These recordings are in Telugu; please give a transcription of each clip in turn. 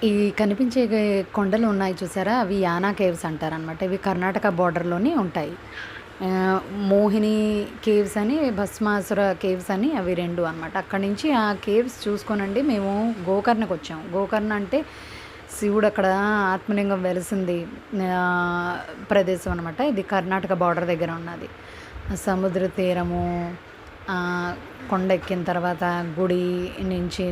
ఈ కనిపించే కొండలు ఉన్నాయి చూసారా? అవి యానా కేవ్స్ అంటారనమాట. ఇవి కర్ణాటక బోర్డర్‌లోని ఉంటాయి. ఆహ్, మోహిని కేవ్స్ అని, భస్మాసుర కేవ్స్ అని అవి 2 అనమాట. అక్కడి నుంచి ఆ కేవ్స్ చూసుకొనండి మేము గోకర్ణకొచ్చాం. గోకర్ణ అంటే శివుడు అక్కడ ఆత్మలింగం వెలిసింది ఆహ్, ప్రదేశం అనమాట. ఇది కర్ణాటక బోర్డర్ దగ్గర ఉన్నది. ఆ సముద్ర తీరము, ఆహ్, కొండ ఎక్కిన తర్వాత గుడి నుంచి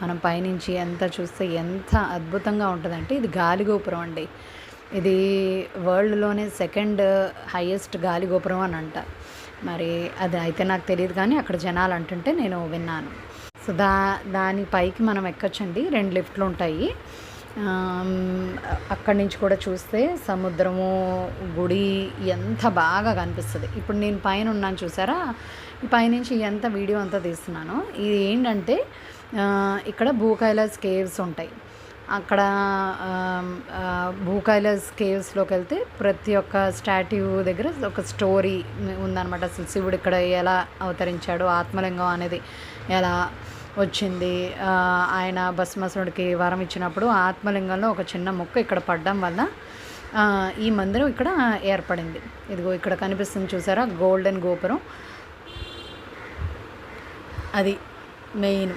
మనం పైనుంచి ఎంత చూస్తే ఎంత అద్భుతంగా ఉంటదంటే, ఇది గాలిగోపురం అండి. ఇది వరల్డ్‌లోనే సెకండ్ హైయెస్ట్ గాలిగోపురం అని అంటారు. మరి అది అయితే నాకు తెలీదు కానీ అక్కడ జనాలు అంటుంటే నేను విన్నాను. సో, దాని పైకి మనం ఎక్కొచ్చండి. 2 లిఫ్ట్‌లుంటాయి. అక్కడి నుంచి కూడా చూస్తే సముద్రము, గుడి ఎంత బాగా కనిపిస్తది. ఇప్పుడు నేను పైనున్నాను చూసారా? ఈ పైనుంచి ఎంత వీడియో అంతా తీస్తున్నాను. ఇది ఏంటంటే ఇక్కడ భూ కైలాస్ కేవ్స్ ఉంటాయి. అక్కడ భూ కైలాస్ కేవ్స్‌లోకెళ్తే ప్రతి ఒక్క స్టాట్యూ దగ్గర ఒక స్టోరీ ఉందనమాట. అసలు శివుడు ఇక్కడ ఎలా అవతరించాడు, ఆత్మలింగం అనేది ఎలా వచ్చింది, ఆయన భస్మాసురుడికి వరం ఇచ్చినప్పుడు ఆత్మలింగంలో ఒక చిన్న ముక్క ఇక్కడ పడడం వల్ల ఈ మందిరం ఇక్కడ ఏర్పడింది. ఇదిగో ఇక్కడ కనిపిస్తుంది చూసారా? గోల్డెన్ గోపురం. అది మెయిన్.